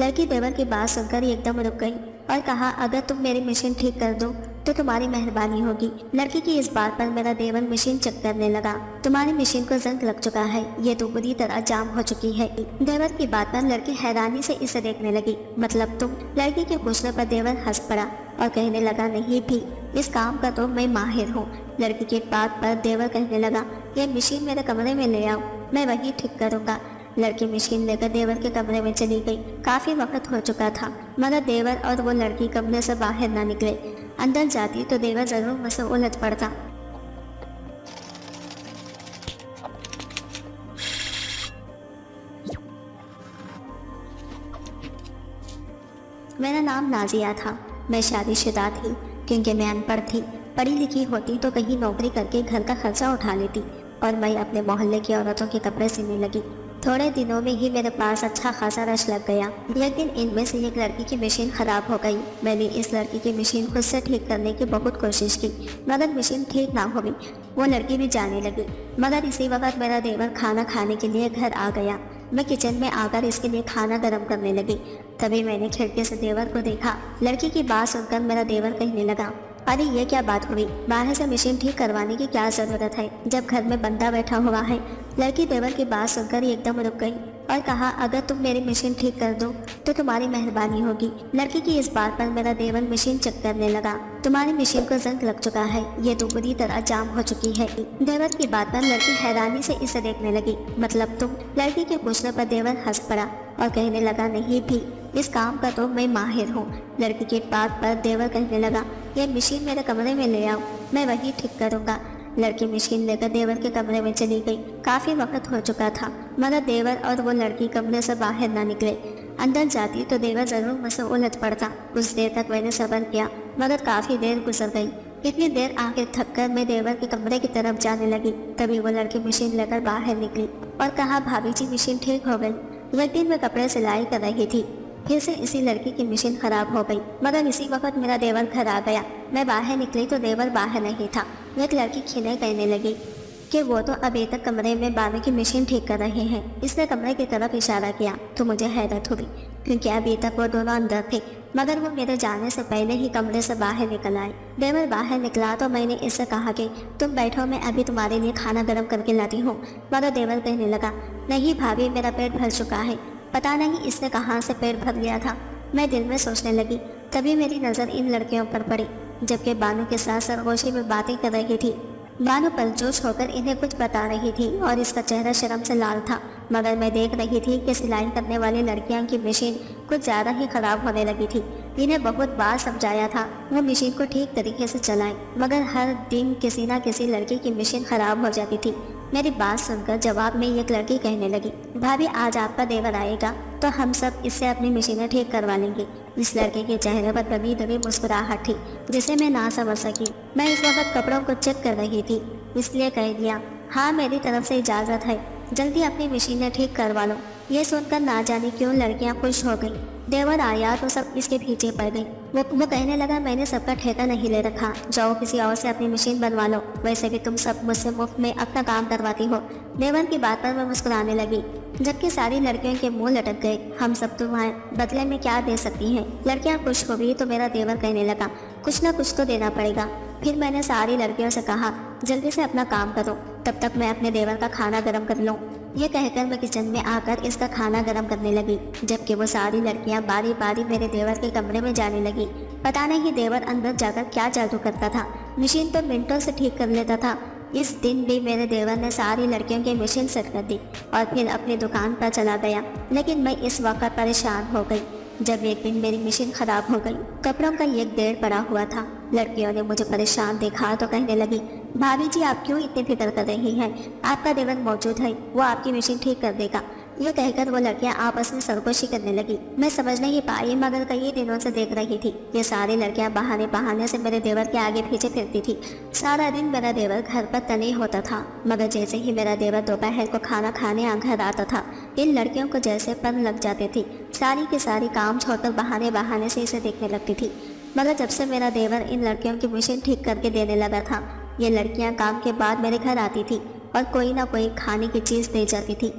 लड़की देवर की बात सुनकर एकदम रुक गई और कहा, अगर तुम मेरी मशीन ठीक कर दो तो तुम्हारी मेहरबानी होगी। लड़की की इस बात पर मेरा देवर मशीन चेक करने लगा। तुम्हारी मशीन को जंग लग चुका है, ये तो बुरी तरह जाम हो चुकी है। देवर की बात पर लड़की हैरानी से इसे देखने लगी। मतलब तुम? लड़की के पूछने पर देवर हंस पड़ा और कहने लगा, नहीं भी, इस काम का तो मैं माहिर हूँ। लड़की की बात पर देवर कहने लगा, ये मशीन मेरे कमरे में ले आओ, मैं वही ठीक करूँगा। लड़की मशीन लेकर देवर के कमरे में चली गई। काफी वक्त हो चुका था मगर देवर और वो लड़की कमरे से बाहर ना निकले। अंदर जाती तो देवर जरूर मुझसे उलझ पड़ता। मेरा नाम नाजिया था। मैं शादीशुदा थी क्योंकि मैं अनपढ़ थी। पढ़ी लिखी होती तो कहीं नौकरी करके घर का खर्चा उठा लेती और मैं अपने मोहल्ले की औरतों के कपड़े सिलने लगी। थोड़े दिनों में ही मेरे पास अच्छा खासा रश लग गया। लेकिन इनमें से एक लड़की की मशीन खराब हो गई। मैंने इस लड़की की मशीन खुद से ठीक करने की बहुत कोशिश की मगर मशीन ठीक ना हुई। वो लड़की भी जाने लगी। मगर इसी वक्त मेरा देवर खाना खाने के लिए घर आ गया। मैं किचन में आकर इसके लिए खाना गर्म करने लगी। तभी मैंने खिड़की से देवर को देखा। लड़की की बात सुनकर मेरा देवर कहने लगा, अरे ये क्या बात हुई, बाहर से मशीन ठीक करवाने की क्या जरूरत है जब घर में बंदा बैठा हुआ है। लड़की देवर की बात सुनकर एकदम रुक गई और कहा, अगर तुम मेरी मशीन ठीक कर दो तो तुम्हारी मेहरबानी होगी। लड़की की इस बात पर मेरा देवर मशीन चेक करने लगा। तुम्हारी मशीन को जंग लग चुका है, ये तो बुरी तरह जाम हो चुकी है। देवर की बात पर लड़की हैरानी से इसे देखने लगी। मतलब तुम? लड़की के पूछने पर देवर हंस पड़ा और कहने लगा, नहीं भी, इस काम का तो मैं माहिर हूँ। लड़की की बात पर देवर कहने लगा, ये मशीन मेरे कमरे में ले आओ, मैं वही ठीक करूँगा। लड़की मशीन लेकर देवर के कमरे में चली गई। काफी वक्त हो चुका था मगर देवर और वो लड़की कमरे से बाहर ना निकले। अंदर जाती तो देवर जरूर मुझसे उलझ पड़ता। कुछ देर तक मैंने सब्र किया मगर काफी देर गुजर गई। इतनी देर आखिर थककर मैं देवर के कमरे की तरफ जाने लगी। तभी वो लड़की मशीन लेकर बाहर निकली और कहा, भाभी जी मशीन ठीक हो गई। एक दिन मैं कपड़े सिलाई कर रही थी, फिर से इसी लड़की की मशीन खराब हो गई। मगर इसी वक्त मेरा देवर घर आ गया। मैं बाहर निकली तो देवर बाहर नहीं था। एक लड़की खिले कहने लगी कि वो तो अभी तक कमरे में बाबू की मशीन ठीक कर रहे हैं। इसने कमरे की तरफ इशारा किया तो मुझे हैरत हुई क्योंकि अभी तक वो दोनों अंदर थे मगर वो मेरे जाने से पहले ही कमरे से बाहर निकल आए। देवर बाहर निकला तो मैंने इससे कहा कि तुम बैठो, मैं अभी तुम्हारे लिए खाना गर्म करके लाती हूँ। मगर देवर कहने लगा, नहीं भाभी, मेरा पेट भर चुका है। पता नहीं इसने कहाँ से पेट भर लिया था। मैं दिल में सोचने लगी। तभी मेरी नज़र इन लड़कियों पर पड़ी जबकि बानू के साथ सरगोशी में बातें कर रही थी। बानू परजोश होकर इन्हें कुछ बता रही थी और इसका चेहरा शर्म से लाल था। मगर मैं देख रही थी कि सिलाई करने वाली लड़कियों की मशीन कुछ ज़्यादा ही खराब होने लगी थी। इन्हें बहुत बार समझाया था वो मशीन को ठीक तरीके से चलाएं मगर हर दिन किसी न किसी लड़की की मशीन खराब हो जाती थी। मेरी बात सुनकर जवाब में एक लड़की कहने लगी, भाभी आज आपका देवर आएगा तो हम सब इससे अपनी मशीनें ठीक करवा लेंगे। इस लड़के के चेहरे पर दबी दबी मुस्कुराहट थी जिसे मैं ना समझ सकी। मैं इस वक्त कपड़ों को चेक कर रही थी इसलिए कह दिया, हाँ मेरी तरफ से इजाज़त है, जल्दी अपनी मशीनें ठीक करवा लो। ये सुनकर ना जाने क्यों लड़कियां खुश हो गईं। देवर आया तो सब इसके पीछे पड़ गई। वो कहने लगा, मैंने सबका ठेका नहीं ले रखा, जाओ किसी और से अपनी मशीन बनवा लो, वैसे भी तुम सब मुझसे मुफ्त में अपना काम करवाती हो। देवर की बात पर मैं मुस्कुराने लगी जबकि सारी लड़कियों के मुंह लटक गए। हम सब तुम्हारे बदले में क्या दे सकती हैं? लड़कियां खुश हो गई तो मेरा देवर कहने लगा, कुछ ना कुछ तो देना पड़ेगा। फिर मैंने सारी लड़कियों से कहा, जल्दी से अपना काम करो, तब तक मैं अपने देवर का खाना गर्म कर लूँ। ये कहकर मैं किचन में आकर इसका खाना गर्म करने लगी जबकि वो सारी लड़कियां बारी बारी मेरे देवर के कमरे में जाने लगी। पता नहीं देवर अंदर जाकर क्या जादू करता था, मशीन तो मिनटों से ठीक कर लेता था। इस दिन भी मेरे देवर ने सारी लड़कियों की मशीन सेट कर दी और फिर अपनी दुकान पर चला गया। लेकिन मैं इस वक्त परेशान हो गई जब एक दिन मेरी मशीन खराब हो गई। कपड़ों का एक ढेर पड़ा हुआ था। लड़कियों ने मुझे परेशान देखा तो कहने लगी, भाभी जी आप क्यों इतनी फिक्र कर रही हैं? आपका देवर मौजूद है, वो आपकी मशीन ठीक कर देगा। ये कहकर वो लड़कियां आपस में सरगोशी करने लगी। मैं समझ नहीं पाई मगर कई दिनों से देख रही थी ये सारी लड़कियां बहाने बहाने से मेरे देवर के आगे पीछे फिरती थी। सारा दिन मेरा देवर घर पर तने होता था मगर जैसे ही मेरा देवर दोपहर को खाना खाने घर आता था इन लड़कियों को जैसे पन लग जाते थे। सारी के सारी काम छोड़कर बहाने बहाने से इसे देखने लगती थी। मगर जब से मेरा देवर इन लड़कियों की मशीन ठीक करके देने लगा था ये लड़कियां काम के बाद मेरे घर आती थी और कोई ना कोई खाने की चीज़ दे जाती थी।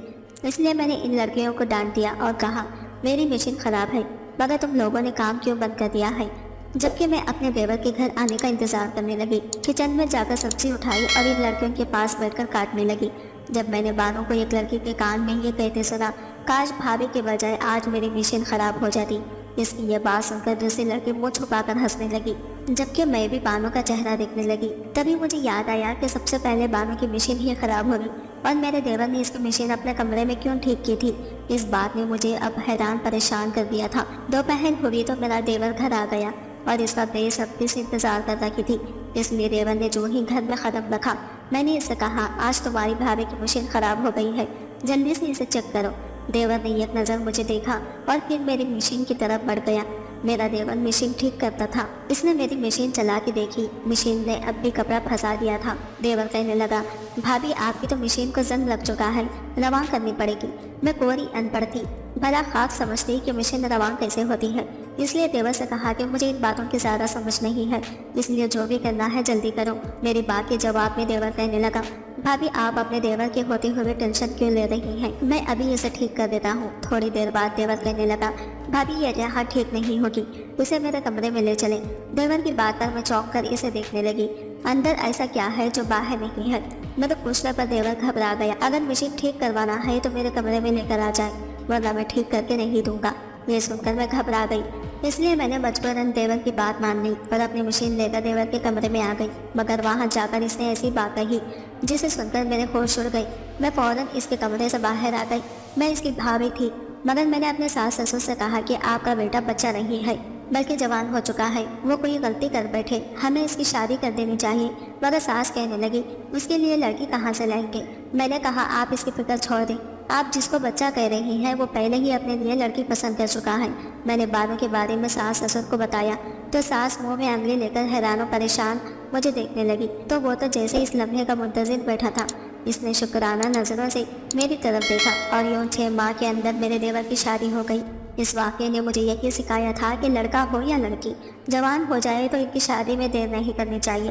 इसलिए मैंने इन लड़कियों को डांट दिया और कहा, मेरी मशीन खराब है, मगर तुम लोगों ने काम क्यों बंद कर दिया है? जबकि मैं अपने देवर के घर आने का इंतजार करने लगी। किचन में जाकर सब्जी उठाई और इन लड़कियों के पास बैठकर काटने लगी। जब मैंने बानू को एक लड़की के कान में ये कहते सुना, काश भाभी के बजाय आज मेरी मशीन खराब हो जाती। इसकी ये बात सुनकर दूसरी लड़की मुंह छुपाकर हंसने लगी, जबकि मैं भी बानू का चेहरा देखने लगी। तभी मुझे याद आया कि सबसे पहले बानू की मशीन ही खराब होगी और मेरे देवर ने इसकी मशीन अपने कमरे में क्यों ठीक की थी। इस बात ने मुझे अब हैरान परेशान कर दिया था। दोपहर हुई तो मेरा देवर घर आ गया और इसका बेसब्री से इंतजार कर रही थी। इसलिए देवर ने जो ही घर में कदम रखा, मैंने इससे कहा, आज तुम्हारी भाभी की मशीन खराब हो गई है, जल्दी से इसे चेक करो। देवर ने एक नज़र मुझे देखा और फिर मेरी मशीन की तरफ बढ़ गया। मेरा देवर मशीन ठीक करता था। इसने मेरी मशीन चला के देखी, मशीन ने अब भी कपड़ा फंसा दिया था। देवर कहने लगा, भाभी आपकी तो मशीन को जंग लग चुका है, रवां करनी पड़ेगी। मैं कोरी अनपढ़ थी, भला खाक समझती कि मशीन रवां कैसे होती है। इसलिए देवर से कहा कि मुझे इन बातों की ज़्यादा समझ नहीं है, इसलिए जो भी करना है जल्दी करो। मेरी बात के जवाब में देवर कहने लगा, भाभी आप अपने देवर के होते हुए टेंशन क्यों ले रही हैं? मैं अभी इसे ठीक कर देता हूँ। थोड़ी देर बाद देवर कहने लगा, भाभी ये यहाँ ठीक नहीं होगी, इसे मेरे कमरे में ले चले। देवर की बात पर मैं चौंक कर इसे देखने लगी। अंदर ऐसा क्या है जो बाहर नहीं है? मेरे पूछने पर देवर घबरा गया। अगर मशीन ठीक करवाना है तो मेरे कमरे में लेकर आ जाए, वरना मैं ठीक करके नहीं दूंगा। ये सुनकर मैं घबरा गई, इसलिए मैंने मजबूरन देवर की बात मान ली और अपनी मशीन लेकर देवर के कमरे में आ गई। मगर वहाँ जाकर इसने ऐसी बात कही जिसे सुनकर मेरे होश उड़ गई। मैं फौरन इसके कमरे से बाहर आ गई। मैं इसकी भाभी थी, मगर मैंने अपने सास ससुर से कहा कि आपका बेटा बच्चा नहीं है, बल्कि जवान हो चुका है, वो कोई गलती कर बैठे, हमें इसकी शादी कर देनी चाहिए। मगर सास कहने लगी, उसके लिए लड़की कहाँ से लाएंगे? मैंने कहा, आप इसकी फिक्र छोड़ दें, आप जिसको बच्चा कह रही हैं वो पहले ही अपने लिए लड़की पसंद कर चुका है। मैंने बानू के बारे में सास ससुर को बताया तो सास मुंह में अंगली लेकर हैरान परेशान मुझे देखने लगी। तो वो तो जैसे इस लम्हे का मुंतजिर बैठा था। इसने शुक्राना नज़रों से मेरी तरफ देखा और यूं 6 माह के अंदर मेरे देवर की शादी हो गई। इस वाक़े ने मुझे यही सिखाया था कि लड़का हो या लड़की, जवान हो जाए तो इनकी शादी में देर नहीं करनी चाहिए।